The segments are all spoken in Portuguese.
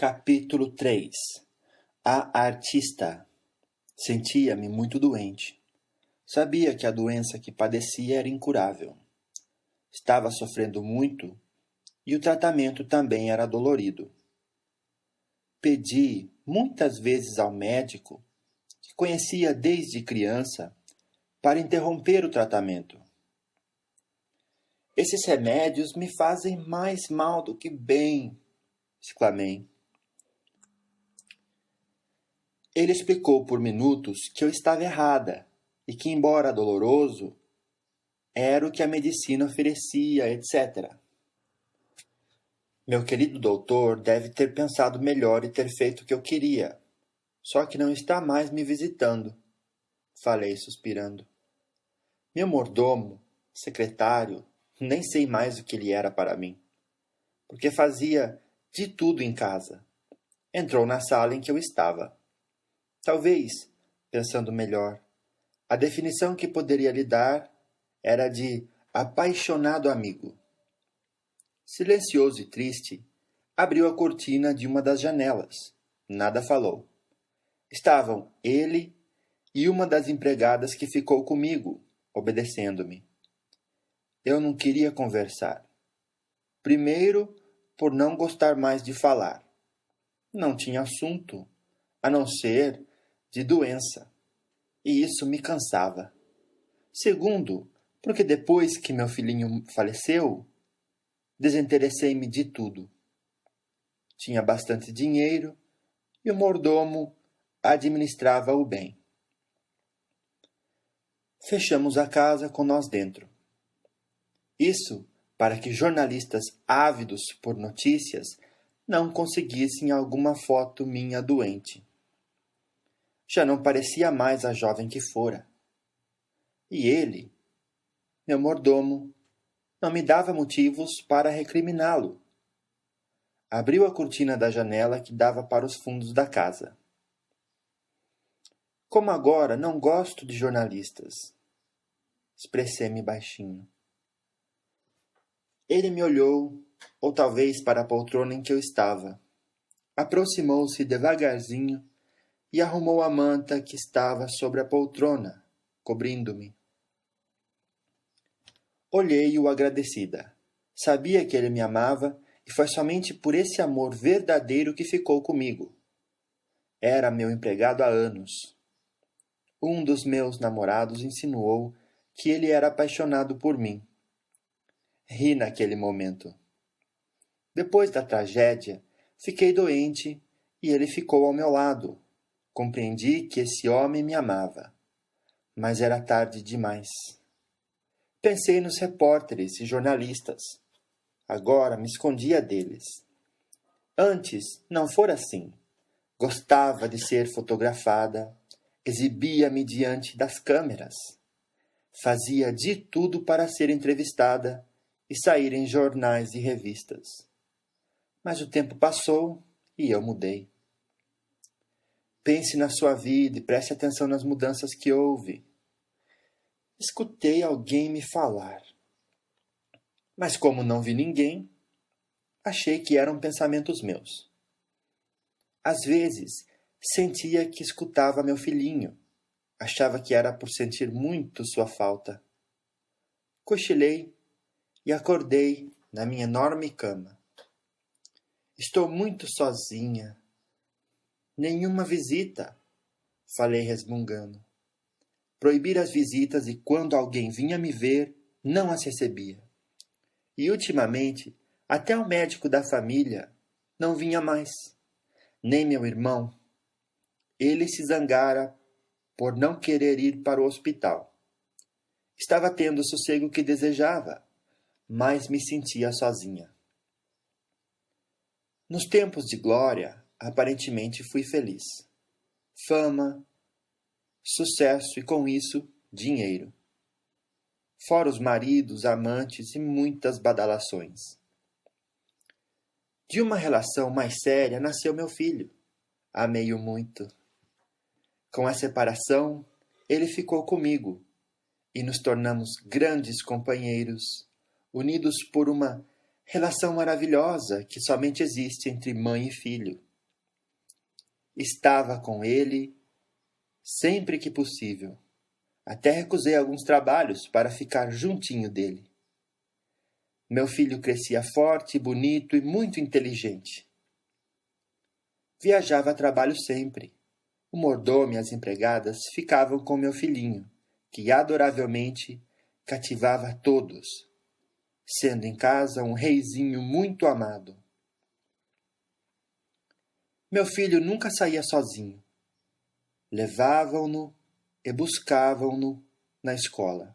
Capítulo 3. A artista. Sentia-me muito doente. Sabia que a doença que padecia era incurável. Estava sofrendo muito e o tratamento também era dolorido. Pedi muitas vezes ao médico, que conhecia desde criança, para interromper o tratamento. Esses remédios me fazem mais mal do que bem, exclamei. Ele explicou por minutos que eu estava errada e que, embora doloroso, era o que a medicina oferecia, etc. Meu querido doutor deve ter pensado melhor e ter feito o que eu queria, só que não está mais me visitando, falei suspirando. Meu mordomo, secretário, nem sei mais o que ele era para mim, porque fazia de tudo em casa. Entrou na sala em que eu estava. Talvez, pensando melhor, a definição que poderia lhe dar era de apaixonado amigo. Silencioso e triste, abriu a cortina de uma das janelas. Nada falou. Estavam ele e uma das empregadas que ficou comigo, obedecendo-me. Eu não queria conversar. Primeiro, por não gostar mais de falar. Não tinha assunto, a não ser de doença, e isso me cansava. Segundo, porque depois que meu filhinho faleceu, desinteressei-me de tudo. Tinha bastante dinheiro e o mordomo administrava-o bem. Fechamos a casa com nós dentro. Isso para que jornalistas ávidos por notícias não conseguissem alguma foto minha doente. Já não parecia mais a jovem que fora. E ele, meu mordomo, não me dava motivos para recriminá-lo. Abriu a cortina da janela que dava para os fundos da casa. Como agora não gosto de jornalistas, expressei-me baixinho. Ele me olhou, ou talvez para a poltrona em que eu estava. Aproximou-se devagarzinho e arrumou a manta que estava sobre a poltrona, cobrindo-me. Olhei-o agradecida. Sabia que ele me amava e foi somente por esse amor verdadeiro que ficou comigo. Era meu empregado há anos. Um dos meus namorados insinuou que ele era apaixonado por mim. Ri naquele momento. Depois da tragédia, fiquei doente e ele ficou ao meu lado. Compreendi que esse homem me amava, mas era tarde demais. Pensei nos repórteres e jornalistas. Agora me escondia deles. Antes não fora assim. Gostava de ser fotografada, exibia-me diante das câmeras. Fazia de tudo para ser entrevistada e sair em jornais e revistas. Mas o tempo passou e eu mudei. Pense na sua vida e preste atenção nas mudanças que houve. Escutei alguém me falar. Mas como não vi ninguém, achei que eram pensamentos meus. Às vezes, sentia que escutava meu filhinho. Achava que era por sentir muito sua falta. Cochilei e acordei na minha enorme cama. Estou muito sozinha. Nenhuma visita, falei resmungando. Proibira as visitas e quando alguém vinha me ver, não as recebia. E ultimamente, até o médico da família não vinha mais, nem meu irmão. Ele se zangara por não querer ir para o hospital. Estava tendo o sossego que desejava, mas me sentia sozinha. Nos tempos de glória, aparentemente fui feliz. Fama, sucesso e, com isso, dinheiro. Fora os maridos, amantes e muitas badalações. De uma relação mais séria nasceu meu filho. Amei-o muito. Com a separação, ele ficou comigo e nos tornamos grandes companheiros, unidos por uma relação maravilhosa que somente existe entre mãe e filho. Estava com ele sempre que possível. Até recusei alguns trabalhos para ficar juntinho dele. Meu filho crescia forte, bonito e muito inteligente. Viajava a trabalho sempre. O mordomo e as empregadas ficavam com meu filhinho, que adoravelmente cativava todos, sendo em casa um reizinho muito amado. Meu filho nunca saía sozinho. Levavam-no e buscavam-no na escola.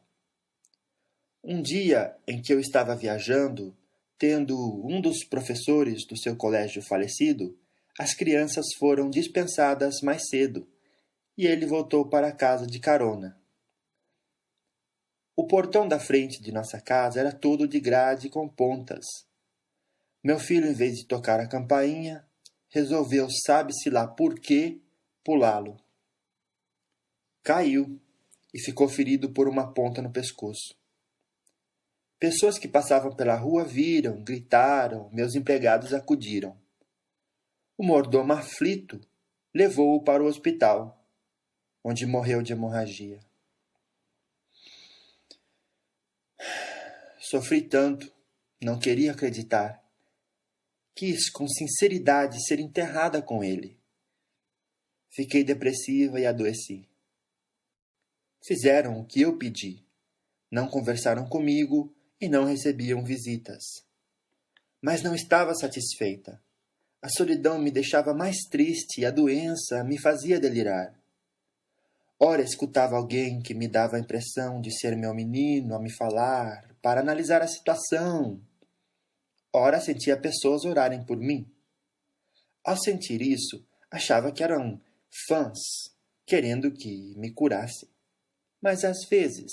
Um dia em que eu estava viajando, tendo um dos professores do seu colégio falecido, as crianças foram dispensadas mais cedo e ele voltou para casa de carona. O portão da frente de nossa casa era todo de grade com pontas. Meu filho, em vez de tocar a campainha, resolveu, sabe-se lá por quê, pulá-lo. Caiu e ficou ferido por uma ponta no pescoço. Pessoas que passavam pela rua viram, gritaram, meus empregados acudiram. O mordomo, aflito, levou-o para o hospital, onde morreu de hemorragia. Sofri tanto, não queria acreditar. Quis, com sinceridade, ser enterrada com ele. Fiquei depressiva e adoeci. Fizeram o que eu pedi. Não conversaram comigo e não recebiam visitas. Mas não estava satisfeita. A solidão me deixava mais triste e a doença me fazia delirar. Ora escutava alguém que me dava a impressão de ser meu menino a me falar, para analisar a situação. Ora sentia pessoas orarem por mim. Ao sentir isso, achava que eram fãs, querendo que me curasse. Mas às vezes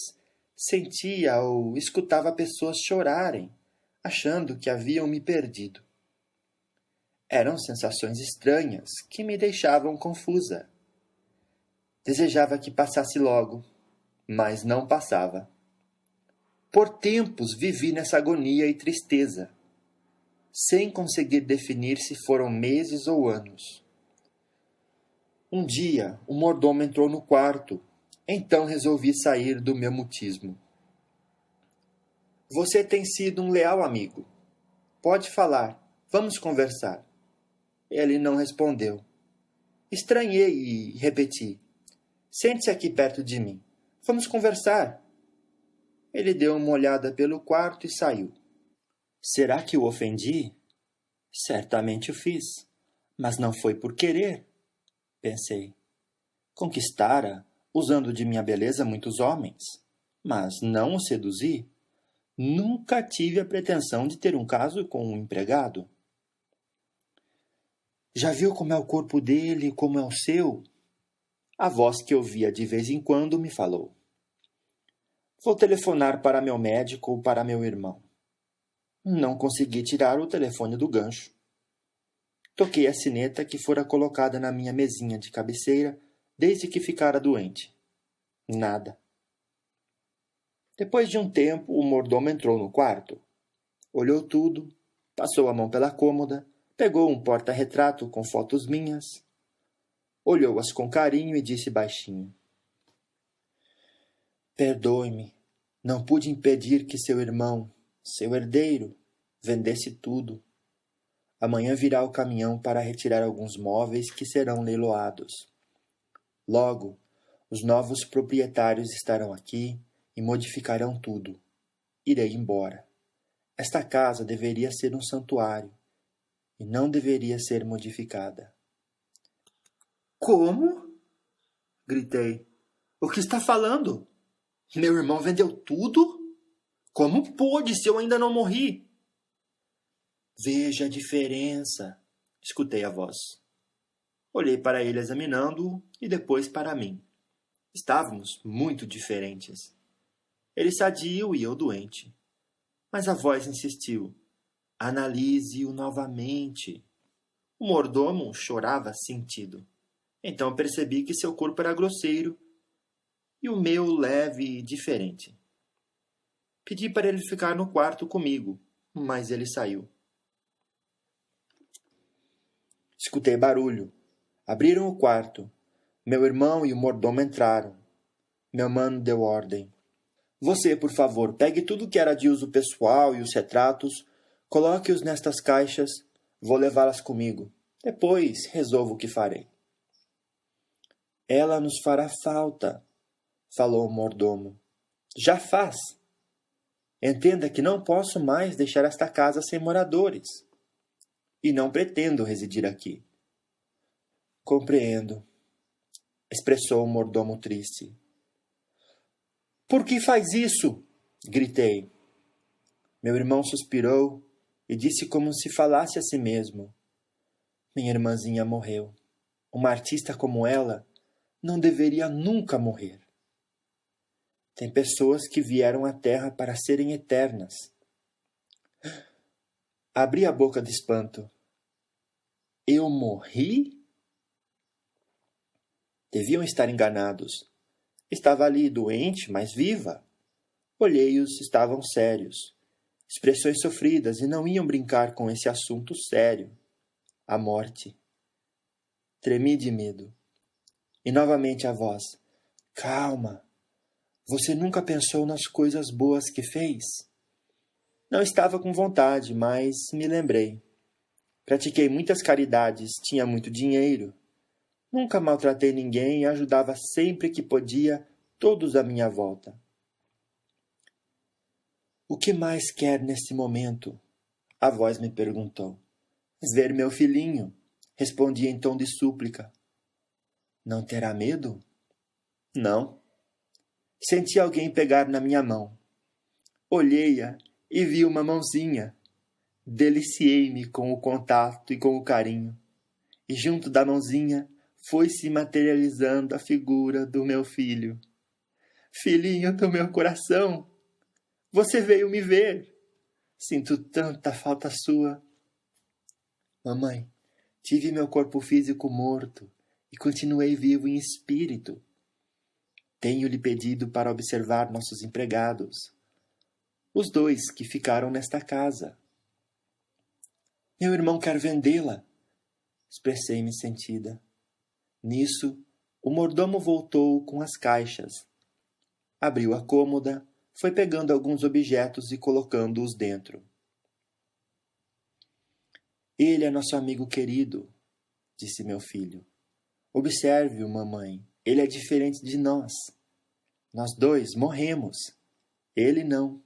sentia ou escutava pessoas chorarem, achando que haviam me perdido. Eram sensações estranhas que me deixavam confusa. Desejava que passasse logo, mas não passava. Por tempos vivi nessa agonia e tristeza, sem conseguir definir se foram meses ou anos. Um dia, o mordomo entrou no quarto, então resolvi sair do meu mutismo. Você tem sido um leal amigo. Pode falar, vamos conversar. Ele não respondeu. Estranhei e repeti. Sente-se aqui perto de mim. Vamos conversar. Ele deu uma olhada pelo quarto e saiu. Será que o ofendi? Certamente o fiz, mas não foi por querer, pensei. Conquistara, usando de minha beleza muitos homens, mas não o seduzi. Nunca tive a pretensão de ter um caso com um empregado. Já viu como é o corpo dele e como é o seu? A voz que ouvia de vez em quando me falou. Vou telefonar para meu médico ou para meu irmão. Não consegui tirar o telefone do gancho. Toquei a sineta que fora colocada na minha mesinha de cabeceira desde que ficara doente. Nada. Depois de um tempo, o mordomo entrou no quarto. Olhou tudo, passou a mão pela cômoda, pegou um porta-retrato com fotos minhas, olhou-as com carinho e disse baixinho. Perdoe-me, não pude impedir que seu irmão, seu herdeiro, vendesse tudo. Amanhã virá o caminhão para retirar alguns móveis que serão leiloados. Logo, os novos proprietários estarão aqui e modificarão tudo. Irei embora. Esta casa deveria ser um santuário e não deveria ser modificada. Como? Gritei. O que está falando? Meu irmão vendeu tudo? Como pôde se eu ainda não morri? Veja a diferença, escutei a voz. Olhei para ele examinando-o e depois para mim. Estávamos muito diferentes. Ele sadio e eu doente. Mas a voz insistiu. Analise-o novamente. O mordomo chorava sentido. Então percebi que seu corpo era grosseiro e o meu leve e diferente. Pedi para ele ficar no quarto comigo, mas ele saiu. Escutei barulho. Abriram o quarto. Meu irmão e o mordomo entraram. Meu mano deu ordem. Você, por favor, pegue tudo que era de uso pessoal e os retratos, coloque-os nestas caixas, vou levá-las comigo. Depois resolvo o que farei. Ela nos fará falta, falou o mordomo. Já faz. Entenda que não posso mais deixar esta casa sem moradores. E não pretendo residir aqui. Compreendo, expressou o mordomo triste. Por que faz isso? Gritei. Meu irmão suspirou e disse como se falasse a si mesmo. Minha irmãzinha morreu. Uma artista como ela não deveria nunca morrer. Tem pessoas que vieram à Terra para serem eternas. Abri a boca de espanto. Eu morri? Deviam estar enganados. Estava ali, doente, mas viva. Olhei-os, estavam sérios. Expressões sofridas e não iam brincar com esse assunto sério. A morte. Tremi de medo. E novamente a voz. Calma. Você nunca pensou nas coisas boas que fez? Não estava com vontade, mas me lembrei. Pratiquei muitas caridades, tinha muito dinheiro. Nunca maltratei ninguém e ajudava sempre que podia todos à minha volta. O que mais quer neste momento? A voz me perguntou. Ver meu filhinho, respondi em tom de súplica. Não terá medo? Não. Senti alguém pegar na minha mão. Olhei-a e vi uma mãozinha. Deliciei-me com o contato e com o carinho. E junto da mãozinha foi se materializando a figura do meu filho. Filhinho do meu coração, você veio me ver. Sinto tanta falta sua. Mamãe, tive meu corpo físico morto e continuei vivo em espírito. Tenho-lhe pedido para observar nossos empregados, os 2 que ficaram nesta casa. Meu irmão quer vendê-la, expressei-me sentida. Nisso, o mordomo voltou com as caixas. Abriu a cômoda, foi pegando alguns objetos e colocando-os dentro. Ele é nosso amigo querido, disse meu filho. Observe-o, mamãe, ele é diferente de nós. Nós 2 morremos, ele não.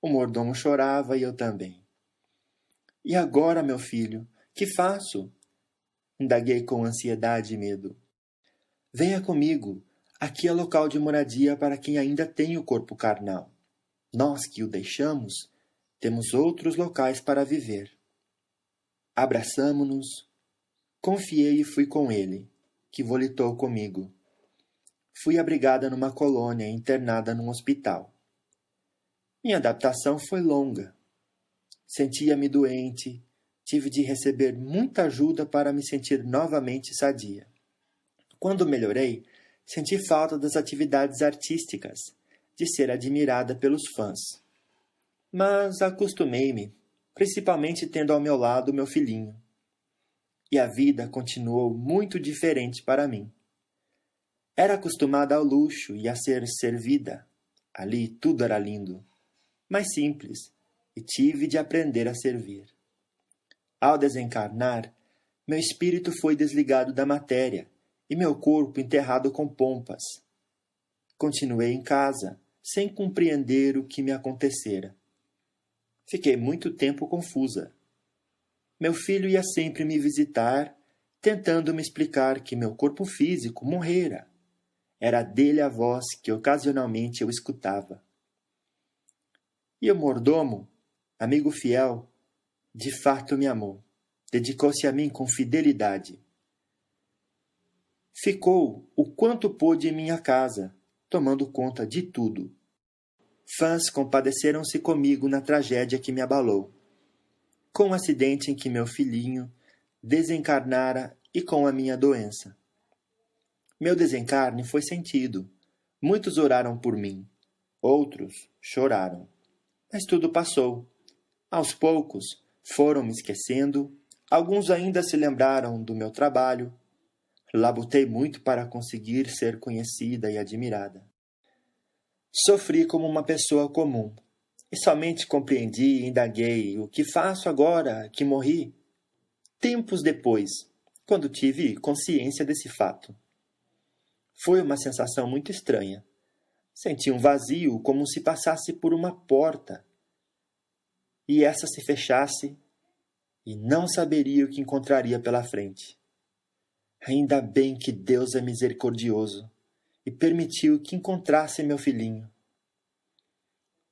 O mordomo chorava e eu também. E agora, meu filho, que faço? Indaguei com ansiedade e medo. Venha comigo, aqui é local de moradia para quem ainda tem o corpo carnal. Nós que o deixamos, temos outros locais para viver. Abraçamo-nos. Confiei e fui com ele, que volitou comigo. Fui abrigada numa colônia e internada num hospital. Minha adaptação foi longa. Sentia-me doente, tive de receber muita ajuda para me sentir novamente sadia. Quando melhorei, senti falta das atividades artísticas, de ser admirada pelos fãs. Mas acostumei-me, principalmente tendo ao meu lado meu filhinho. E a vida continuou muito diferente para mim. Era acostumada ao luxo e a ser servida. Ali tudo era lindo, mas simples, e tive de aprender a servir. Ao desencarnar, meu espírito foi desligado da matéria e meu corpo enterrado com pompas. Continuei em casa, sem compreender o que me acontecera. Fiquei muito tempo confusa. Meu filho ia sempre me visitar, tentando me explicar que meu corpo físico morrera. Era dele a voz que ocasionalmente eu escutava. E o mordomo, amigo fiel, de fato me amou. Dedicou-se a mim com fidelidade. Ficou o quanto pôde em minha casa, tomando conta de tudo. Fãs compadeceram-se comigo na tragédia que me abalou, com o acidente em que meu filhinho desencarnara e com a minha doença. Meu desencarne foi sentido. Muitos oraram por mim. Outros choraram. Mas tudo passou. Aos poucos, foram me esquecendo, Alguns ainda se lembraram do meu trabalho. Labutei muito para conseguir ser conhecida e admirada. Sofri como uma pessoa comum, e somente compreendi e indaguei o que faço agora que morri, tempos depois, quando tive consciência desse fato. Foi uma sensação muito estranha. Senti um vazio como se passasse por uma porta, e essa se fechasse, e não saberia o que encontraria pela frente. Ainda bem que Deus é misericordioso e permitiu que encontrasse meu filhinho.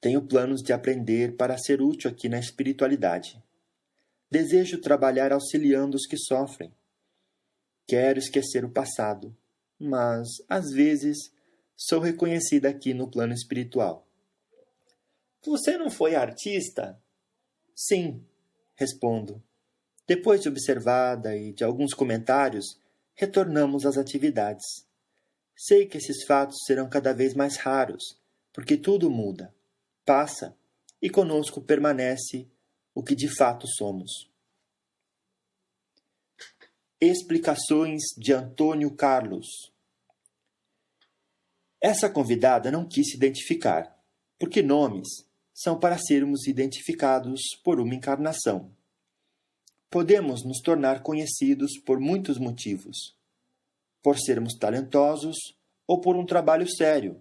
Tenho planos de aprender para ser útil aqui na espiritualidade. Desejo trabalhar auxiliando os que sofrem. Quero esquecer o passado, mas, às vezes, sou reconhecida aqui no plano espiritual. Você não foi artista? Sim, respondo. Depois de observada e de alguns comentários, retornamos às atividades. Sei que esses fatos serão cada vez mais raros, porque tudo muda, passa, e conosco permanece o que de fato somos. Explicações de Antônio Carlos. Essa convidada não quis se identificar, porque nomes são para sermos identificados por uma encarnação. Podemos nos tornar conhecidos por muitos motivos. Por sermos talentosos ou por um trabalho sério,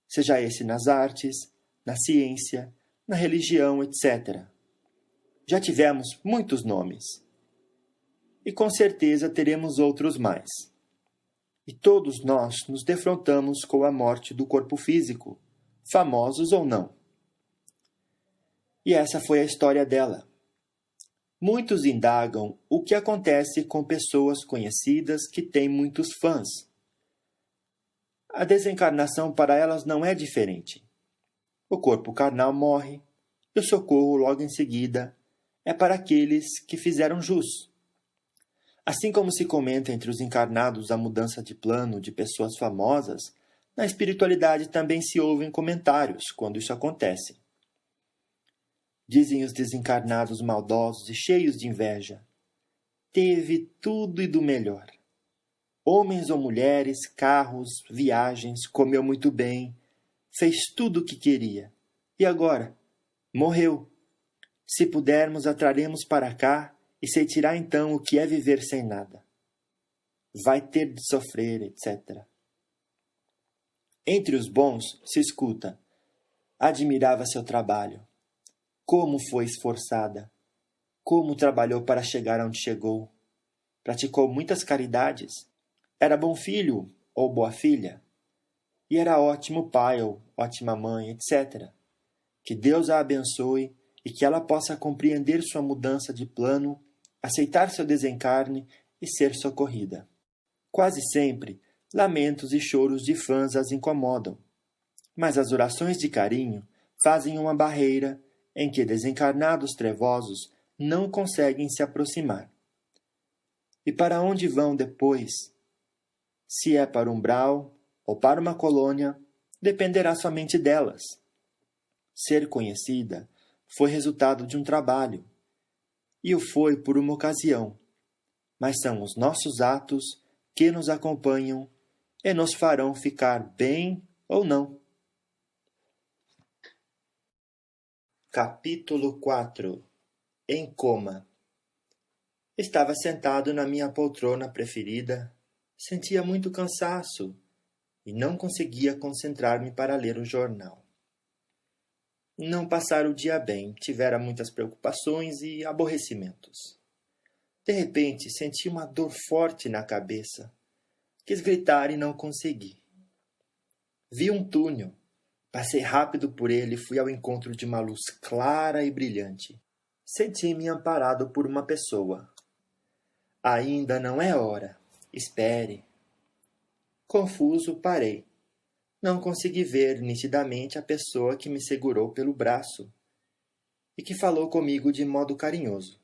seja esse nas artes, na ciência, na religião, etc. Já tivemos muitos nomes. E com certeza teremos outros mais. E todos nós nos defrontamos com a morte do corpo físico, famosos ou não. E essa foi a história dela. Muitos indagam o que acontece com pessoas conhecidas que têm muitos fãs. A desencarnação para elas não é diferente. O corpo carnal morre e o socorro logo em seguida é para aqueles que fizeram jus. Assim como se comenta entre os encarnados a mudança de plano de pessoas famosas, na espiritualidade também se ouvem comentários quando isso acontece. Dizem os desencarnados maldosos e cheios de inveja: teve tudo e do melhor. Homens ou mulheres, carros, viagens, comeu muito bem, fez tudo o que queria. E agora? Morreu. Se pudermos, atraremos para cá e se tirar então o que é viver sem nada. Vai ter de sofrer, etc. Entre os bons se escuta: admirava seu trabalho. Como foi esforçada. Como trabalhou para chegar onde chegou. Praticou muitas caridades. Era bom filho ou boa filha. E era ótimo pai ou ótima mãe, etc. Que Deus a abençoe e que ela possa compreender sua mudança de plano, aceitar seu desencarne e ser socorrida. Quase sempre, lamentos e choros de fãs as incomodam, mas as orações de carinho fazem uma barreira em que desencarnados trevosos não conseguem se aproximar. E para onde vão depois? Se é para um umbral ou para uma colônia, dependerá somente delas. Ser conhecida foi resultado de um trabalho, e o foi por uma ocasião, mas são os nossos atos que nos acompanham e nos farão ficar bem ou não. Capítulo 4. Em coma. Estava sentado na minha poltrona preferida, sentia muito cansaço e não conseguia concentrar-me para ler o jornal. Não passara o dia bem, tivera muitas preocupações e aborrecimentos. De repente, senti uma dor forte na cabeça. Quis gritar e não consegui. Vi um túnel. Passei rápido por ele e fui ao encontro de uma luz clara e brilhante. Senti-me amparado por uma pessoa. Ainda não é hora. Espere. Confuso, parei. Não consegui ver nitidamente a pessoa que me segurou pelo braço e que falou comigo de modo carinhoso.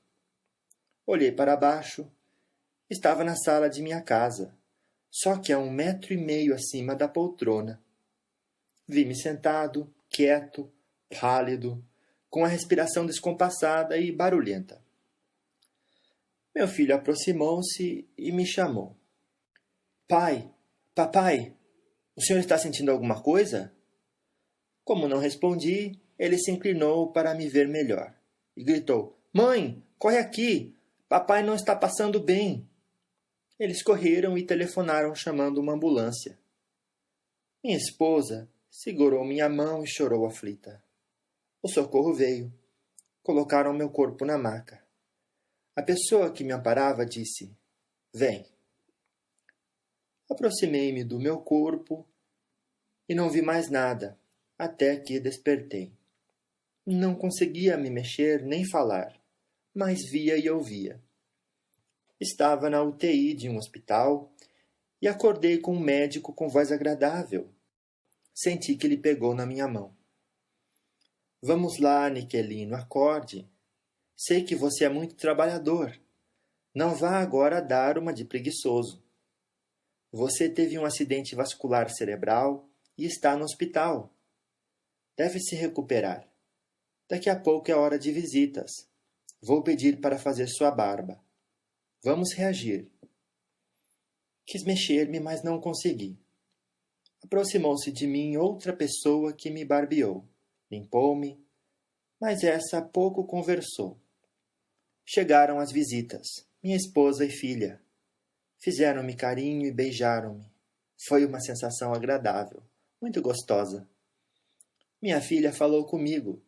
Olhei para baixo. Estava na sala de minha casa, só que a 1,5 metros acima da poltrona. Vi-me sentado, quieto, pálido, com a respiração descompassada e barulhenta. Meu filho aproximou-se e me chamou. Pai, papai, o senhor está sentindo alguma coisa? Como não respondi, ele se inclinou para me ver melhor e gritou: Mãe, corre aqui! Papai não está passando bem. Eles correram e telefonaram chamando uma ambulância. Minha esposa segurou minha mão e chorou aflita. O socorro veio. Colocaram meu corpo na maca. A pessoa que me amparava disse: Vem. Aproximei-me do meu corpo e não vi mais nada, até que despertei. Não conseguia me mexer nem falar, mas via e ouvia. Estava na UTI de um hospital e acordei com um médico com voz agradável. Senti que ele pegou na minha mão. Vamos lá, Niquelino, acorde. Sei que você é muito trabalhador. Não vá agora dar uma de preguiçoso. Você teve um acidente vascular cerebral e está no hospital. Deve se recuperar. Daqui a pouco é hora de visitas. Vou pedir para fazer sua barba. Vamos reagir. Quis mexer-me, mas não consegui. Aproximou-se de mim outra pessoa que me barbeou. Limpou-me, mas essa pouco conversou. Chegaram as visitas, minha esposa e filha. Fizeram-me carinho e beijaram-me. Foi uma sensação agradável, muito gostosa. Minha filha falou comigo,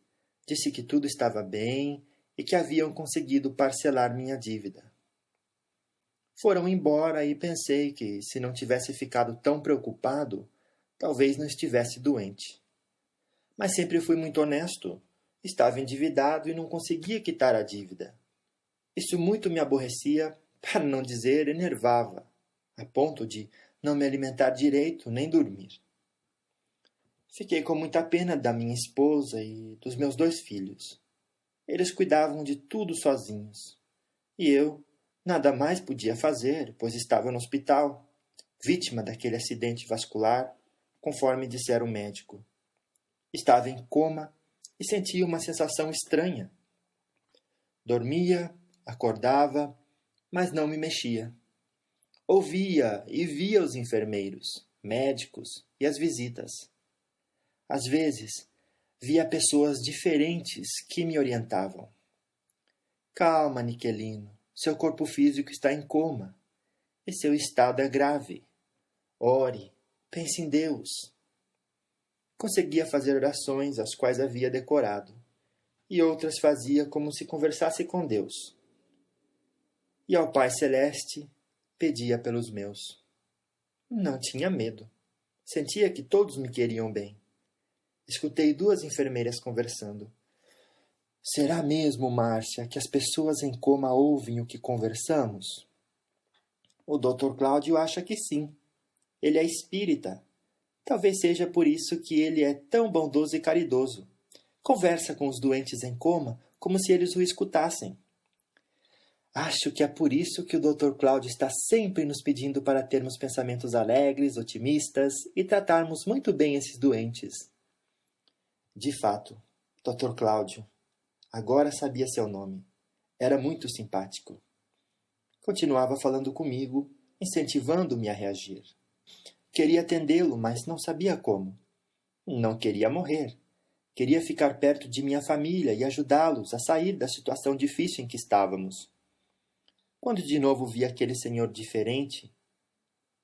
disse que tudo estava bem e que haviam conseguido parcelar minha dívida. Foram embora e pensei que, se não tivesse ficado tão preocupado, talvez não estivesse doente. Mas sempre fui muito honesto. Estava endividado e não conseguia quitar a dívida. Isso muito me aborrecia, para não dizer enervava, a ponto de não me alimentar direito nem dormir. Fiquei com muita pena da minha esposa e dos meus 2 filhos. Eles cuidavam de tudo sozinhos. E eu nada mais podia fazer, pois estava no hospital, vítima daquele acidente vascular, conforme dissera o médico. Estava em coma e sentia uma sensação estranha. Dormia, acordava, mas não me mexia. Ouvia e via os enfermeiros, médicos e as visitas. Às vezes, via pessoas diferentes que me orientavam. Calma, Niquelino. Seu corpo físico está em coma e seu estado é grave. Ore, pense em Deus. Conseguia fazer orações as quais havia decorado, e outras fazia como se conversasse com Deus. E ao Pai Celeste pedia pelos meus. Não tinha medo. Sentia que todos me queriam bem. Escutei 2 enfermeiras conversando. Será mesmo, Márcia, que as pessoas em coma ouvem o que conversamos? O Dr. Cláudio acha que sim. Ele é espírita. Talvez seja por isso que ele é tão bondoso e caridoso. Conversa com os doentes em coma como se eles o escutassem. Acho que é por isso que o Dr. Cláudio está sempre nos pedindo para termos pensamentos alegres, otimistas e tratarmos muito bem esses doentes. De fato, Dr. Cláudio, agora sabia seu nome. Era muito simpático. Continuava falando comigo, incentivando-me a reagir. Queria atendê-lo, mas não sabia como. Não queria morrer. Queria ficar perto de minha família e ajudá-los a sair da situação difícil em que estávamos. Quando de novo vi aquele senhor diferente,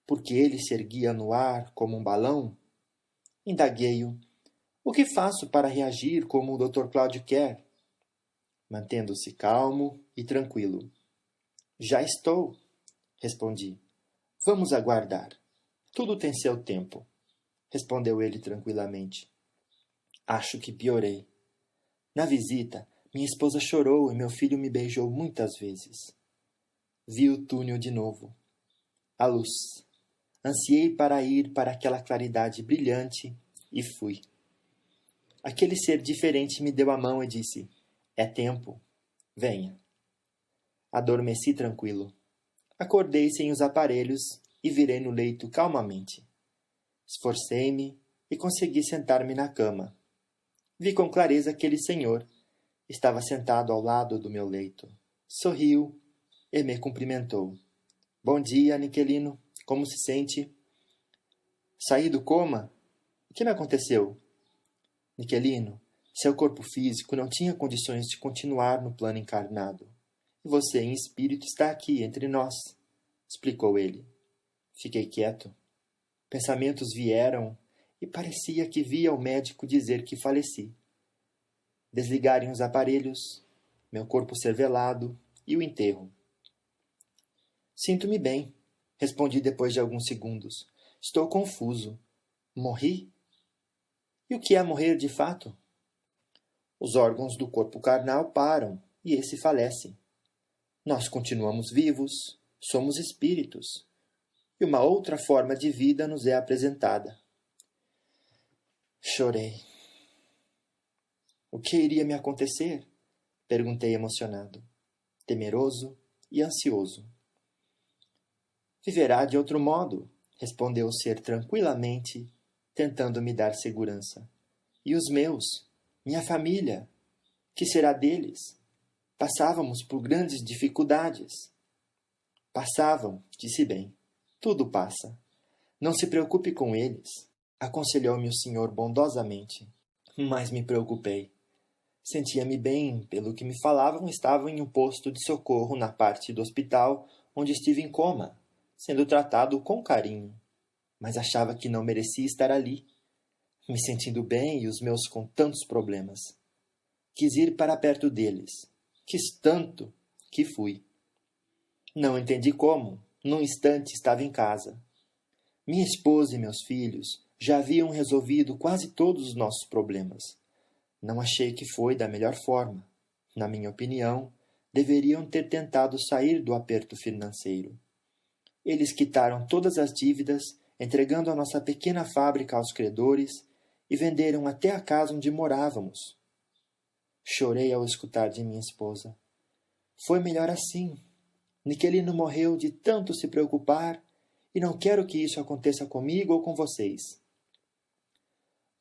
porque ele se erguia no ar como um balão, indaguei-o: o que faço para reagir como o Dr. Cláudio quer? Mantendo-se calmo e tranquilo. Já estou, respondi. Vamos aguardar. Tudo tem seu tempo, respondeu ele tranquilamente. Acho que piorei. Na visita, minha esposa chorou e meu filho me beijou muitas vezes. Vi o túnel de novo. A luz. Ansiei para ir para aquela claridade brilhante e fui. Aquele ser diferente me deu a mão e disse: é tempo. Venha. Adormeci tranquilo. Acordei sem os aparelhos e virei no leito calmamente. Esforcei-me e consegui sentar-me na cama. Vi com clareza aquele senhor. Estava sentado ao lado do meu leito. Sorriu, e me cumprimentou. Bom dia, Niquelino. Como se sente? Saí do coma? O que me aconteceu? Niquelino, seu corpo físico não tinha condições de continuar no plano encarnado. E você, em espírito, está aqui, entre nós, explicou ele. Fiquei quieto. Pensamentos vieram e parecia que via o médico dizer que faleci. Desligarem os aparelhos, meu corpo ser velado e o enterro. Sinto-me bem, respondi depois de alguns segundos. Estou confuso. Morri? E o que é morrer de fato? Os órgãos do corpo carnal param e esse falece. Nós continuamos vivos, somos espíritos, e uma outra forma de vida nos é apresentada. Chorei. O que iria me acontecer? Perguntei emocionado, temeroso e ansioso. Viverá de outro modo, respondeu o ser tranquilamente, tentando me dar segurança. E os meus? Minha família? Que será deles? Passávamos por grandes dificuldades. Passavam, disse bem. Tudo passa. Não se preocupe com eles, aconselhou-me o senhor bondosamente. Mas me preocupei. Sentia-me bem, pelo que me falavam, estavam em um posto de socorro na parte do hospital onde estive em coma, sendo tratado com carinho. Mas achava que não merecia estar ali, me sentindo bem e os meus com tantos problemas. Quis ir para perto deles. Quis tanto que fui. Não entendi como. Num instante estava em casa. Minha esposa e meus filhos já haviam resolvido quase todos os nossos problemas. Não achei que foi da melhor forma. Na minha opinião, deveriam ter tentado sair do aperto financeiro. Eles quitaram todas as dívidas, entregando a nossa pequena fábrica aos credores e venderam até a casa onde morávamos. Chorei ao escutar de minha esposa. Foi melhor assim. Niquelino morreu de tanto se preocupar e não quero que isso aconteça comigo ou com vocês.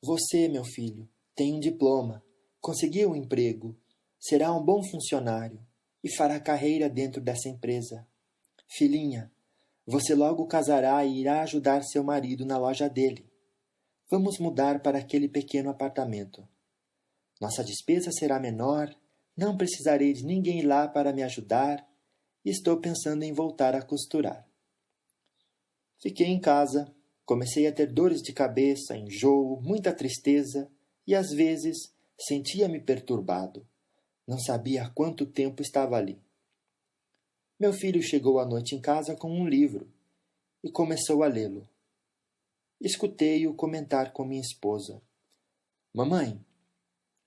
Você, meu filho, tem um diploma, conseguiu um emprego, será um bom funcionário e fará carreira dentro dessa empresa. Filhinha, você logo casará e irá ajudar seu marido na loja dele. Vamos mudar para aquele pequeno apartamento. Nossa despesa será menor, não precisarei de ninguém lá para me ajudar e estou pensando em voltar a costurar. Fiquei em casa, comecei a ter dores de cabeça, enjoo, muita tristeza e às vezes sentia-me perturbado. Não sabia há quanto tempo estava ali. Meu filho chegou à noite em casa com um livro e começou a lê-lo. Escutei-o comentar com minha esposa. Mamãe,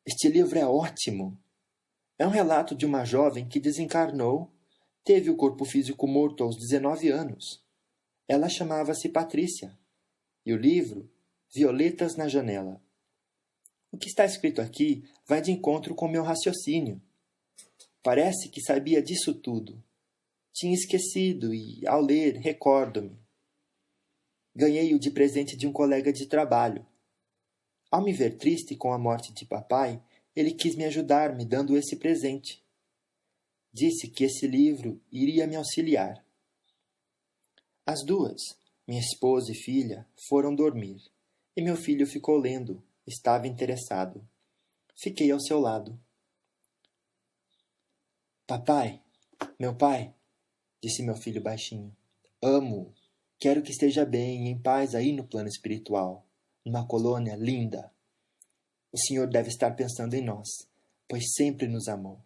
este livro é ótimo. É um relato de uma jovem que desencarnou, teve o corpo físico morto aos 19 anos. Ela chamava-se Patrícia. E o livro, Violetas na Janela. O que está escrito aqui vai de encontro com meu raciocínio. Parece que sabia disso tudo. Tinha esquecido e, ao ler, recordo-me. Ganhei-o de presente de um colega de trabalho. Ao me ver triste com a morte de papai, ele quis me ajudar me dando esse presente. Disse que esse livro iria me auxiliar. As duas, minha esposa e filha, foram dormir, e meu filho ficou lendo, estava interessado. Fiquei ao seu lado. Papai, meu pai, disse meu filho baixinho, amo-o. Quero que esteja bem e em paz aí no plano espiritual, numa colônia linda. O senhor deve estar pensando em nós, pois sempre nos amou.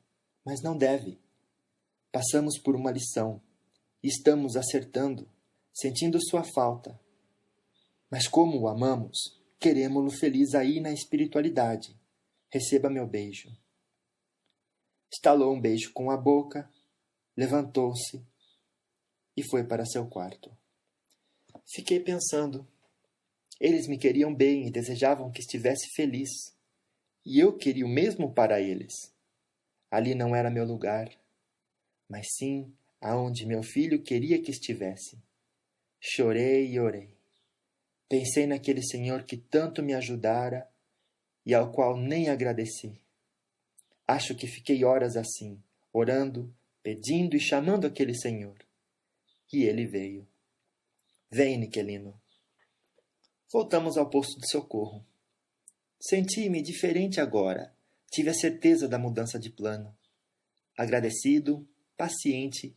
Mas não deve. Passamos por uma lição e estamos acertando, sentindo sua falta. Mas como o amamos, queremo-lo feliz aí na espiritualidade. Receba meu beijo. Estalou um beijo com a boca, levantou-se e foi para seu quarto. Fiquei pensando. Eles me queriam bem e desejavam que estivesse feliz. E eu queria o mesmo para eles. Ali não era meu lugar, mas sim aonde meu filho queria que estivesse. Chorei e orei. Pensei naquele Senhor que tanto me ajudara e ao qual nem agradeci. Acho que fiquei horas assim, orando, pedindo e chamando aquele senhor. E ele veio. Vem, Niquelino. Voltamos ao posto de socorro. Senti-me diferente agora. Tive a certeza da mudança de plano. Agradecido, paciente,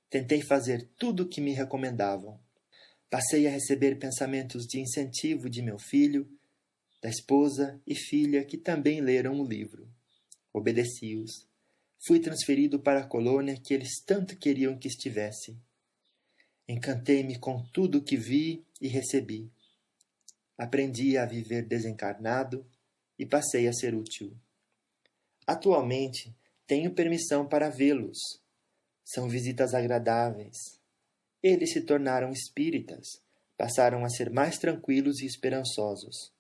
tentei fazer tudo o que me recomendavam. Passei a receber pensamentos de incentivo de meu filho, da esposa e filha que também leram o livro. Obedeci-os. Fui transferido para a colônia que eles tanto queriam que estivesse. Encantei-me com tudo o que vi e recebi. Aprendi a viver desencarnado e passei a ser útil. Atualmente, tenho permissão para vê-los. São visitas agradáveis. Eles se tornaram espíritas, passaram a ser mais tranquilos e esperançosos.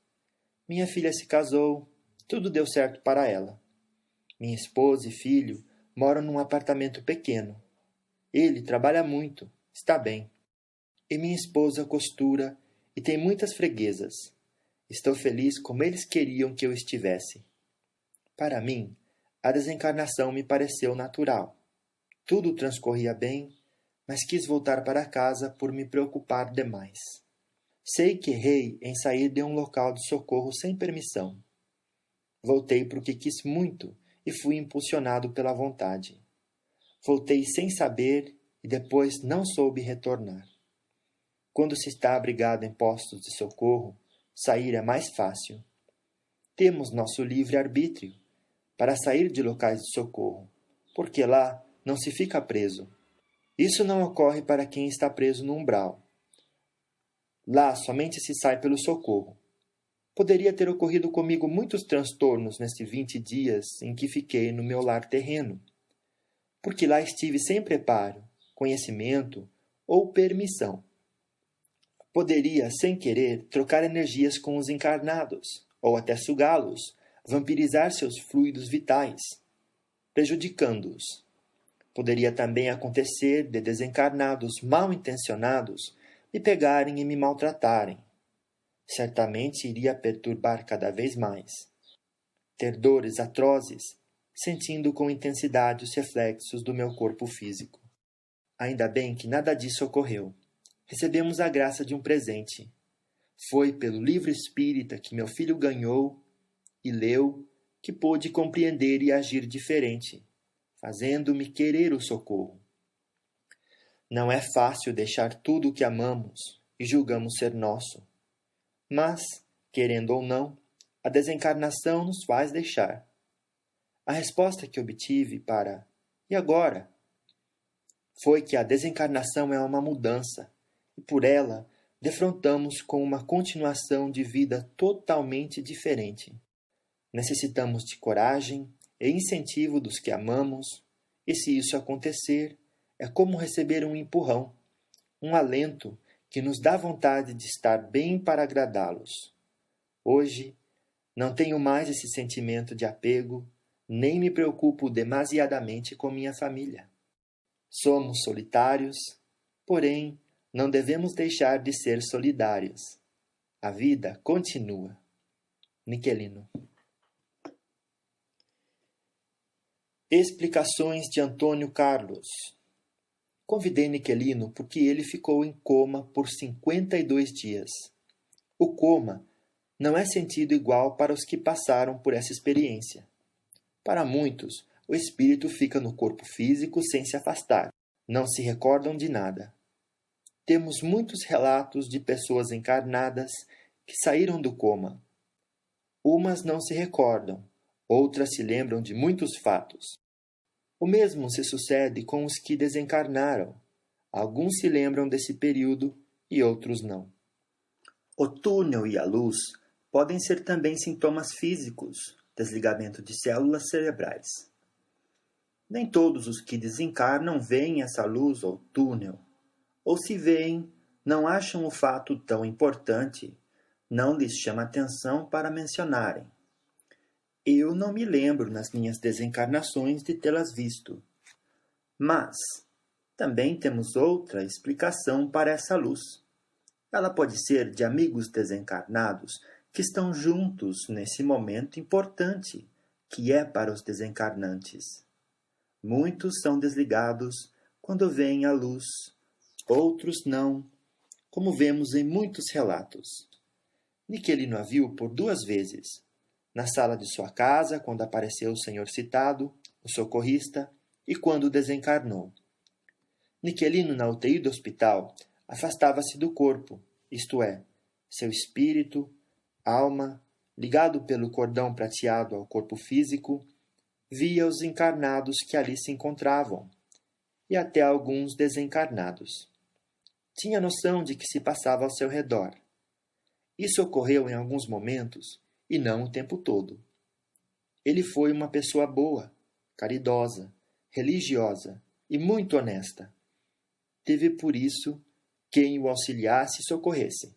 Minha filha se casou, tudo deu certo para ela. Minha esposa e filho moram num apartamento pequeno. Ele trabalha muito, está bem. E minha esposa costura e tem muitas freguesas. Estou feliz como eles queriam que eu estivesse. Para mim, a desencarnação me pareceu natural. Tudo transcorria bem, mas quis voltar para casa por me preocupar demais. Sei que errei em sair de um local de socorro sem permissão. Voltei porque quis muito e fui impulsionado pela vontade. Voltei sem saber e depois não soube retornar. Quando se está abrigado em postos de socorro, sair é mais fácil. Temos nosso livre-arbítrio para sair de locais de socorro, porque lá não se fica preso. Isso não ocorre para quem está preso no umbral. Lá somente se sai pelo socorro. Poderia ter ocorrido comigo muitos transtornos nestes 20 dias em que fiquei no meu lar terreno, porque lá estive sem preparo, conhecimento ou permissão. Poderia, sem querer, trocar energias com os encarnados, ou até sugá-los, vampirizar seus fluidos vitais, prejudicando-os. Poderia também acontecer de desencarnados mal intencionados me pegarem e me maltratarem. Certamente iria perturbar cada vez mais. Ter dores atrozes, sentindo com intensidade os reflexos do meu corpo físico. Ainda bem que nada disso ocorreu. Recebemos a graça de um presente. Foi pelo livro espírita que meu filho ganhou e leu que pôde compreender e agir diferente, fazendo-me querer o socorro. Não é fácil deixar tudo o que amamos e julgamos ser nosso. Mas, querendo ou não, a desencarnação nos faz deixar. A resposta que obtive para "e agora?" foi que a desencarnação é uma mudança, e por ela defrontamos com uma continuação de vida totalmente diferente. Necessitamos de coragem e incentivo dos que amamos, e se isso acontecer, é como receber um empurrão, um alento que nos dá vontade de estar bem para agradá-los. Hoje, não tenho mais esse sentimento de apego, nem me preocupo demasiadamente com minha família. Somos solitários, porém, não devemos deixar de ser solidários. A vida continua. Niquelino. Explicações de Antônio Carlos. Convidei Niquelino porque ele ficou em coma por 52 dias. O coma não é sentido igual para os que passaram por essa experiência. Para muitos, o espírito fica no corpo físico sem se afastar. Não se recordam de nada. Temos muitos relatos de pessoas encarnadas que saíram do coma. Umas não se recordam, outras se lembram de muitos fatos. O mesmo se sucede com os que desencarnaram. Alguns se lembram desse período e outros não. O túnel e a luz podem ser também sintomas físicos, desligamento de células cerebrais. Nem todos os que desencarnam veem essa luz ou túnel, ou se veem, não acham o fato tão importante, não lhes chama atenção para mencionarem. Eu não me lembro nas minhas desencarnações de tê-las visto. Mas também temos outra explicação para essa luz. Ela pode ser de amigos desencarnados que estão juntos nesse momento importante, que é para os desencarnantes. Muitos são desligados quando veem a luz, outros não, como vemos em muitos relatos. Niquelino a viu por 2 vezes, na sala de sua casa, quando apareceu o senhor citado, o socorrista, e quando desencarnou. Niquelino, na UTI do hospital, afastava-se do corpo, isto é, seu espírito, alma, ligado pelo cordão prateado ao corpo físico, via os encarnados que ali se encontravam, e até alguns desencarnados. Tinha noção de que se passava ao seu redor. Isso ocorreu em alguns momentos, e não o tempo todo. Ele foi uma pessoa boa, caridosa, religiosa e muito honesta. Teve por isso quem o auxiliasse e socorresse.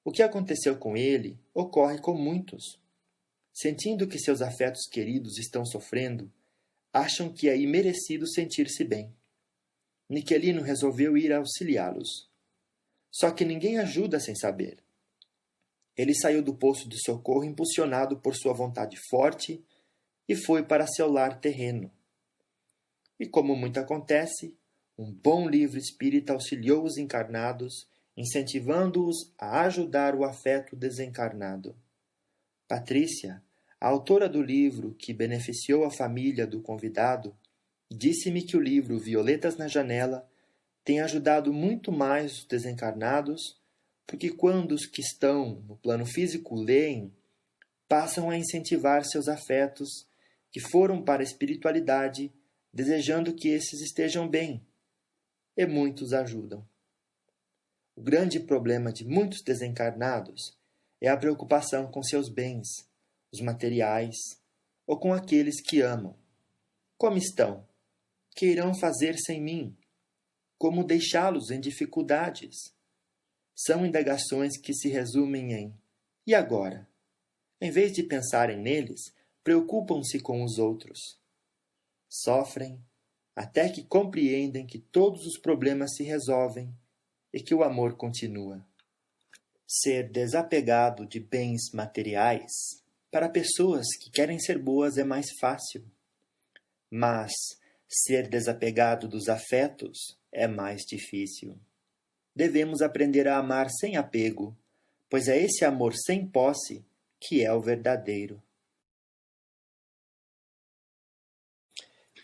O que aconteceu com ele ocorre com muitos. Sentindo que seus afetos queridos estão sofrendo, acham que é imerecido sentir-se bem. Niquelino resolveu ir auxiliá-los. Só que ninguém ajuda sem saber. Ele saiu do posto de socorro impulsionado por sua vontade forte e foi para seu lar terreno. E como muito acontece, um bom livro espírita auxiliou os encarnados, incentivando-os a ajudar o afeto desencarnado. Patrícia, a autora do livro que beneficiou a família do convidado, disse-me que o livro Violetas na Janela tem ajudado muito mais os desencarnados, porque quando os que estão no plano físico leem, passam a incentivar seus afetos, que foram para a espiritualidade, desejando que esses estejam bem, e muitos ajudam. O grande problema de muitos desencarnados é a preocupação com seus bens, os materiais, ou com aqueles que amam. Como estão? Que irão fazer sem mim? Como deixá-los em dificuldades? São indagações que se resumem em e agora? Em vez de pensarem neles, preocupam-se com os outros. Sofrem até que compreendem que todos os problemas se resolvem e que o amor continua. Ser desapegado de bens materiais para pessoas que querem ser boas é mais fácil, mas ser desapegado dos afetos é mais difícil. Devemos aprender a amar sem apego, pois é esse amor sem posse que é o verdadeiro.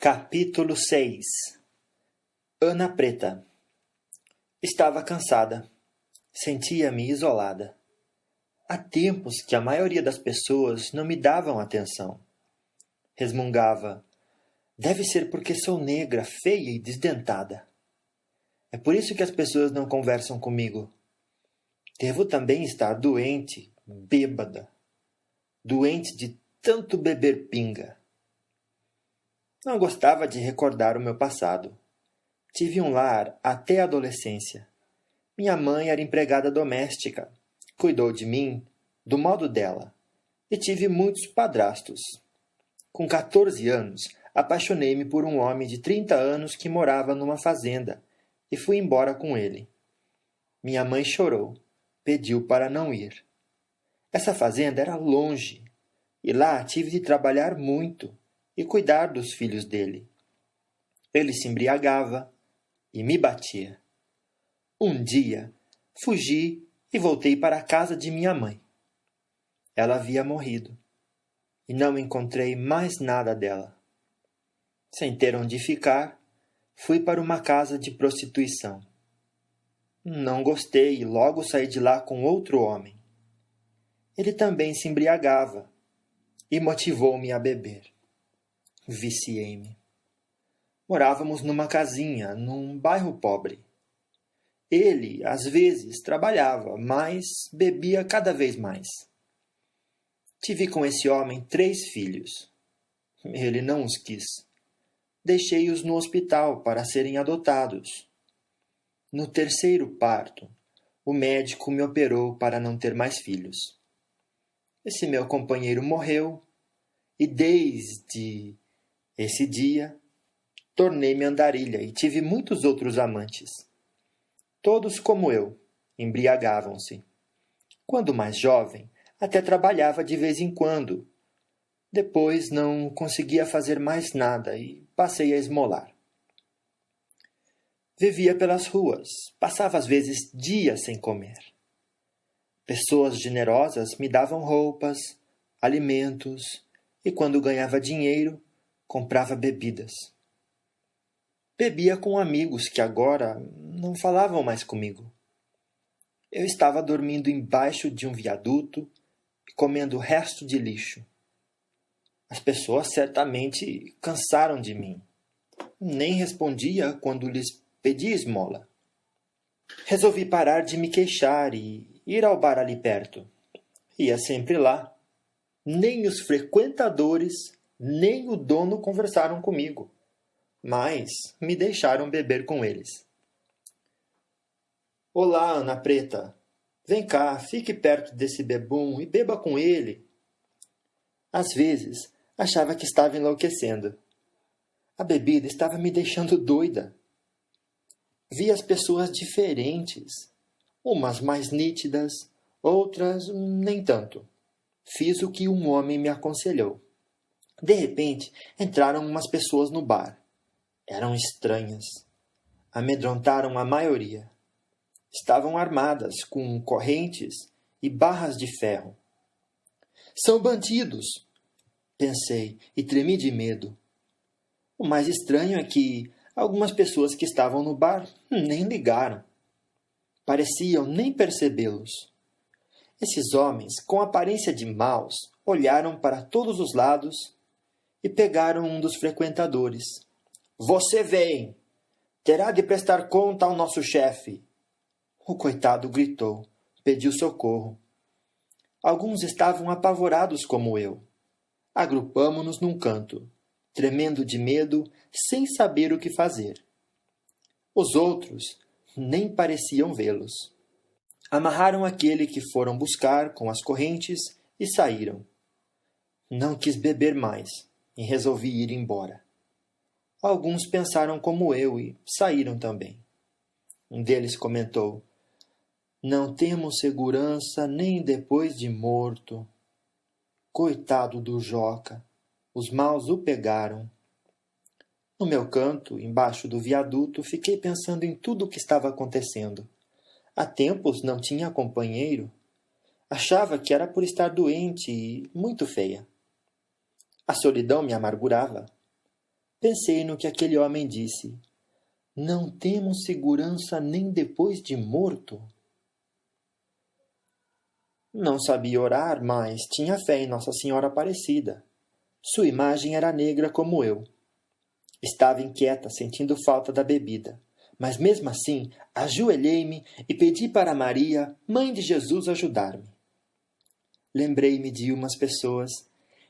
Capítulo 6. Ana Preta. Estava cansada. Sentia-me isolada. Há tempos que a maioria das pessoas não me davam atenção. Resmungava. Deve ser porque sou negra, feia e desdentada. É por isso que as pessoas não conversam comigo. Devo também estar doente, bêbada. Doente de tanto beber pinga. Não gostava de recordar o meu passado. Tive um lar até a adolescência. Minha mãe era empregada doméstica. Cuidou de mim do modo dela. E tive muitos padrastos. Com 14 anos, apaixonei-me por um homem de 30 anos que morava numa fazenda e fui embora com ele. Minha mãe chorou. Pediu para não ir. Essa fazenda era longe e lá tive de trabalhar muito e cuidar dos filhos dele. Ele se embriagava e me batia. Um dia, fugi e voltei para a casa de minha mãe. Ela havia morrido e não encontrei mais nada dela. Sem ter onde ficar, fui para uma casa de prostituição. Não gostei e logo saí de lá com outro homem. Ele também se embriagava e motivou-me a beber. Viciei-me. Morávamos numa casinha, num bairro pobre. Ele, às vezes, trabalhava, mas bebia cada vez mais. Tive com esse homem 3 filhos. Ele não os quis. Deixei-os no hospital para serem adotados. No 3º parto, o médico me operou para não ter mais filhos. Esse meu companheiro morreu e desde esse dia tornei-me andarilha e tive muitos outros amantes. Todos como eu, embriagavam-se. Quando mais jovem, até trabalhava de vez em quando. Depois não conseguia fazer mais nada e passei a esmolar. Vivia pelas ruas, passava às vezes dias sem comer. Pessoas generosas me davam roupas, alimentos e, quando ganhava dinheiro, comprava bebidas. Bebia com amigos que agora não falavam mais comigo. Eu estava dormindo embaixo de um viaduto e comendo resto de lixo. As pessoas certamente cansaram de mim. Nem respondia quando lhes pedi esmola. Resolvi parar de me queixar e ir ao bar ali perto. Ia sempre lá. Nem os frequentadores, nem o dono conversaram comigo, mas me deixaram beber com eles. Olá, Ana Preta. Vem cá, fique perto desse bebum e beba com ele. Às vezes, achava que estava enlouquecendo. A bebida estava me deixando doida. Vi as pessoas diferentes, umas mais nítidas, outras nem tanto. Fiz o que um homem me aconselhou. De repente, entraram umas pessoas no bar. Eram estranhas. Amedrontaram a maioria. Estavam armadas com correntes e barras de ferro. São bandidos, pensei e tremi de medo. O mais estranho é que algumas pessoas que estavam no bar nem ligaram. Pareciam nem percebê-los. Esses homens, com aparência de maus, olharam para todos os lados e pegaram um dos frequentadores. Você vem! Terá de prestar conta ao nosso chefe! O coitado gritou, pediu socorro. Alguns estavam apavorados como eu. Agrupamo-nos num canto, tremendo de medo, sem saber o que fazer. Os outros nem pareciam vê-los. Amarraram aquele que foram buscar com as correntes e saíram. Não quis beber mais e resolvi ir embora. Alguns pensaram como eu e saíram também. Um deles comentou: não temos segurança nem depois de morto. Coitado do Joca, os maus o pegaram. No meu canto, embaixo do viaduto, fiquei pensando em tudo o que estava acontecendo. Há tempos não tinha companheiro. Achava que era por estar doente e muito feia. A solidão me amargurava. Pensei no que aquele homem disse. Não temos segurança nem depois de morto. Não sabia orar, mas tinha fé em Nossa Senhora Aparecida. Sua imagem era negra como eu. Estava inquieta, sentindo falta da bebida. Mas mesmo assim, ajoelhei-me e pedi para Maria, Mãe de Jesus, ajudar-me. Lembrei-me de umas pessoas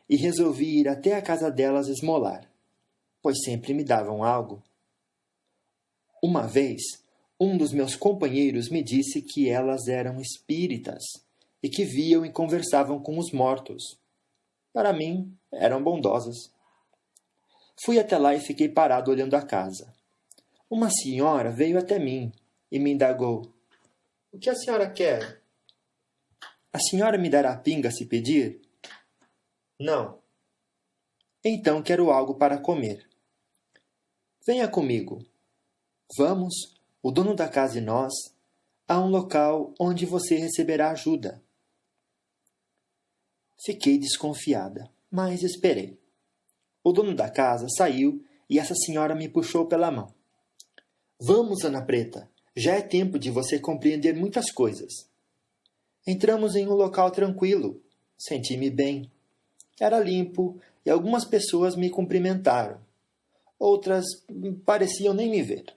e resolvi ir até a casa delas esmolar, pois sempre me davam algo. Uma vez, um dos meus companheiros me disse que elas eram espíritas e que viam e conversavam com os mortos. Para mim, eram bondosas. Fui até lá e fiquei parado olhando a casa. Uma senhora veio até mim e me indagou: o que a senhora quer? A senhora me dará pinga se pedir? Não. Então quero algo para comer. Venha comigo. Vamos, o dono da casa e nós, a um local onde você receberá ajuda. Fiquei desconfiada, mas esperei. O dono da casa saiu e essa senhora me puxou pela mão. Vamos, Ana Preta, já é tempo de você compreender muitas coisas. Entramos em um local tranquilo. Senti-me bem. Era limpo e algumas pessoas me cumprimentaram. Outras pareciam nem me ver.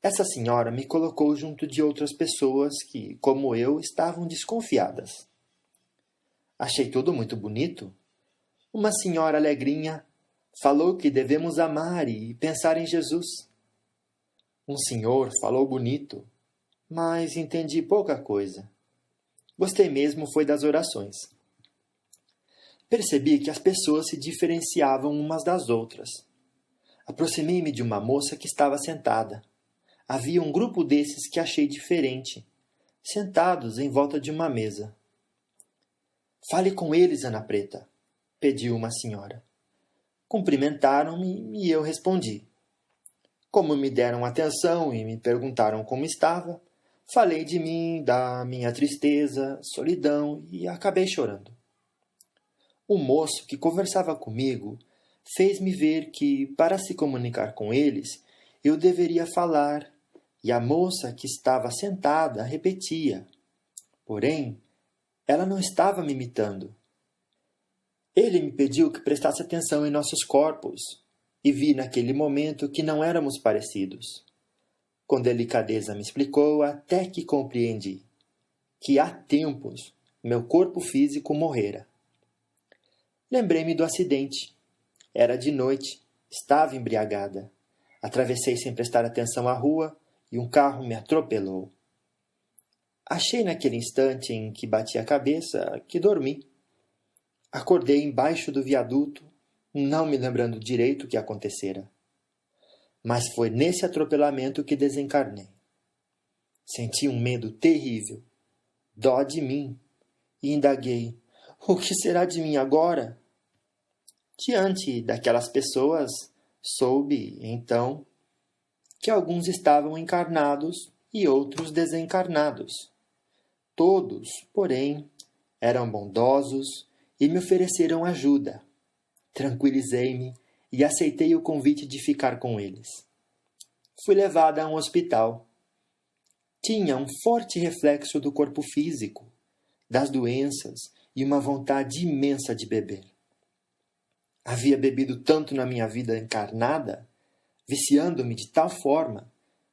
Essa senhora me colocou junto de outras pessoas que, como eu, estavam desconfiadas. Achei tudo muito bonito. Uma senhora alegrinha falou que devemos amar e pensar em Jesus. Um senhor falou bonito, mas entendi pouca coisa. Gostei mesmo foi das orações. Percebi que as pessoas se diferenciavam umas das outras. Aproximei-me de uma moça que estava sentada. Havia um grupo desses que achei diferente, sentados em volta de uma mesa. Fale com eles, Ana Preta, pediu uma senhora. Cumprimentaram-me e eu respondi. Como me deram atenção e me perguntaram como estava, falei de mim, da minha tristeza, solidão e acabei chorando. O moço que conversava comigo fez-me ver que, para se comunicar com eles, eu deveria falar, e a moça que estava sentada repetia. Porém, ela não estava me imitando. Ele me pediu que prestasse atenção em nossos corpos, e vi naquele momento que não éramos parecidos. Com delicadeza me explicou até que compreendi que há tempos meu corpo físico morrera. Lembrei-me do acidente. Era de noite, estava embriagada. Atravessei sem prestar atenção a rua e um carro me atropelou. Achei naquele instante em que bati a cabeça que dormi. Acordei embaixo do viaduto, não me lembrando direito o que acontecera. Mas foi nesse atropelamento que desencarnei. Senti um medo terrível, dó de mim, e indaguei: o que será de mim agora? Diante daquelas pessoas, soube, então, que alguns estavam encarnados e outros desencarnados. Todos, porém, eram bondosos e me ofereceram ajuda. Tranquilizei-me e aceitei o convite de ficar com eles. Fui levada a um hospital. Tinha um forte reflexo do corpo físico, das doenças e uma vontade imensa de beber. Havia bebido tanto na minha vida encarnada, viciando-me de tal forma,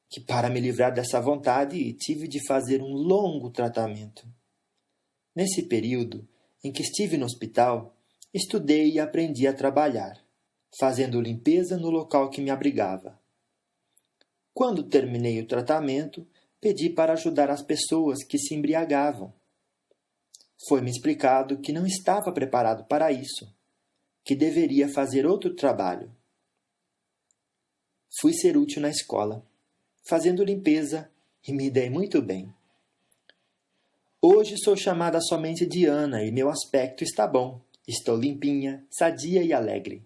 que para me livrar dessa vontade tive de fazer um longo tratamento. Nesse período em que estive no hospital, estudei e aprendi a trabalhar, fazendo limpeza no local que me abrigava. Quando terminei o tratamento, pedi para ajudar as pessoas que se embriagavam. Foi-me explicado que não estava preparado para isso, que deveria fazer outro trabalho. Fui ser útil na escola, fazendo limpeza, e me dei muito bem. Hoje sou chamada somente de Ana e meu aspecto está bom. Estou limpinha, sadia e alegre.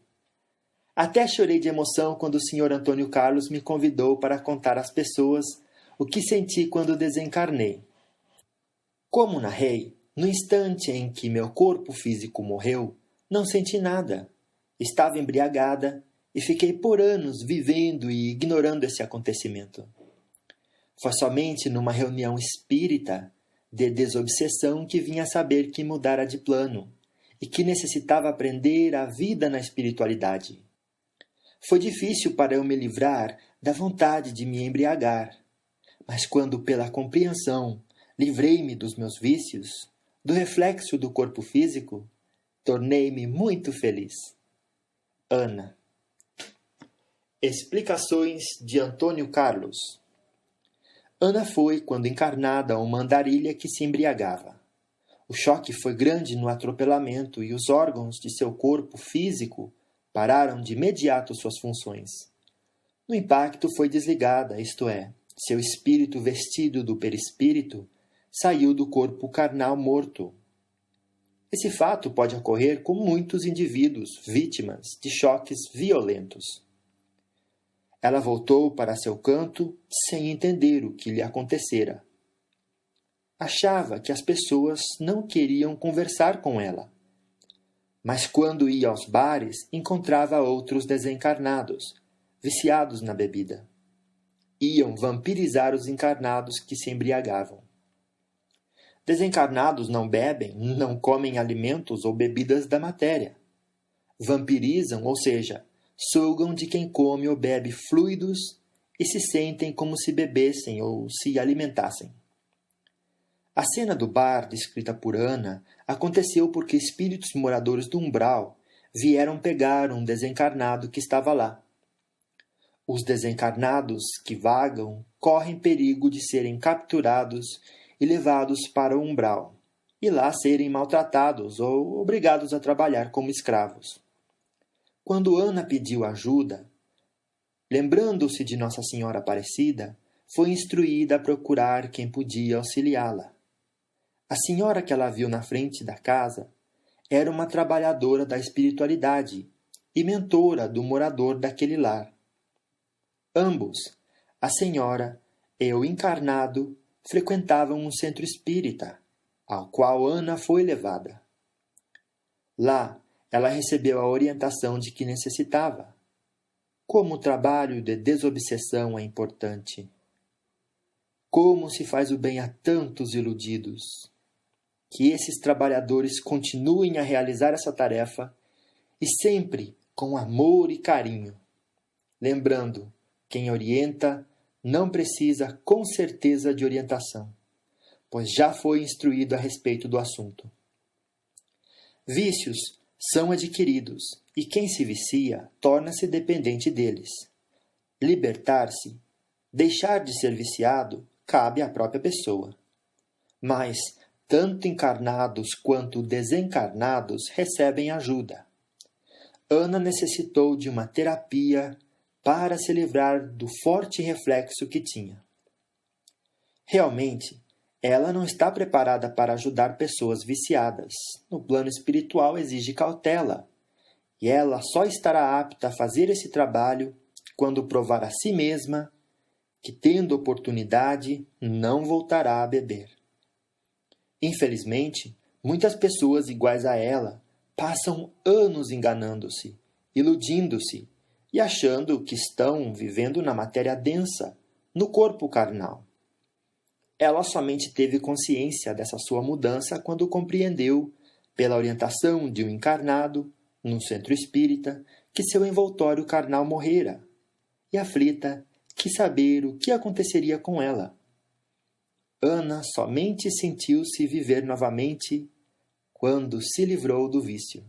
Até chorei de emoção quando o Sr. Antônio Carlos me convidou para contar às pessoas o que senti quando desencarnei. Como narrei, no instante em que meu corpo físico morreu, não senti nada. Estava embriagada e fiquei por anos vivendo e ignorando esse acontecimento. Foi somente numa reunião espírita de desobsessão que vim a saber que mudara de plano e que necessitava aprender a vida na espiritualidade. Foi difícil para eu me livrar da vontade de me embriagar, mas quando, pela compreensão, livrei-me dos meus vícios, do reflexo do corpo físico, tornei-me muito feliz. Ana. Explicações de Antônio Carlos. Ana foi, quando encarnada, uma andarilha que se embriagava. O choque foi grande no atropelamento e os órgãos de seu corpo físico pararam de imediato suas funções. No impacto foi desligada, isto é, seu espírito vestido do perispírito saiu do corpo carnal morto. Esse fato pode ocorrer com muitos indivíduos vítimas de choques violentos. Ela voltou para seu canto sem entender o que lhe acontecera. Achava que as pessoas não queriam conversar com ela. Mas quando ia aos bares, encontrava outros desencarnados, viciados na bebida. Iam vampirizar os encarnados que se embriagavam. Desencarnados não bebem, não comem alimentos ou bebidas da matéria. Vampirizam, ou seja, sugam de quem come ou bebe fluidos e se sentem como se bebessem ou se alimentassem. A cena do bar, descrita por Ana, aconteceu porque espíritos moradores do umbral vieram pegar um desencarnado que estava lá. Os desencarnados que vagam correm perigo de serem capturados e levados para o umbral, e lá serem maltratados ou obrigados a trabalhar como escravos. Quando Ana pediu ajuda, lembrando-se de Nossa Senhora Aparecida, foi instruída a procurar quem podia auxiliá-la. A senhora que ela viu na frente da casa era uma trabalhadora da espiritualidade e mentora do morador daquele lar. Ambos, a senhora e o encarnado, frequentavam um centro espírita, ao qual Ana foi levada. Lá, ela recebeu a orientação de que necessitava. Como o trabalho de desobsessão é importante. Como se faz o bem a tantos iludidos. Que esses trabalhadores continuem a realizar essa tarefa e sempre com amor e carinho. Lembrando, quem orienta não precisa com certeza de orientação, pois já foi instruído a respeito do assunto. Vícios são adquiridos e quem se vicia torna-se dependente deles. Libertar-se, deixar de ser viciado, cabe à própria pessoa. Mas tanto encarnados quanto desencarnados recebem ajuda. Ana necessitou de uma terapia para se livrar do forte reflexo que tinha. Realmente, ela não está preparada para ajudar pessoas viciadas. No plano espiritual exige cautela, e ela só estará apta a fazer esse trabalho quando provar a si mesma que, tendo oportunidade, não voltará a beber. Infelizmente, muitas pessoas iguais a ela passam anos enganando-se, iludindo-se e achando que estão vivendo na matéria densa, no corpo carnal. Ela somente teve consciência dessa sua mudança quando compreendeu, pela orientação de um encarnado, num centro espírita, que seu envoltório carnal morrera, e aflita, quis saber o que aconteceria com ela. Ana somente sentiu-se viver novamente quando se livrou do vício.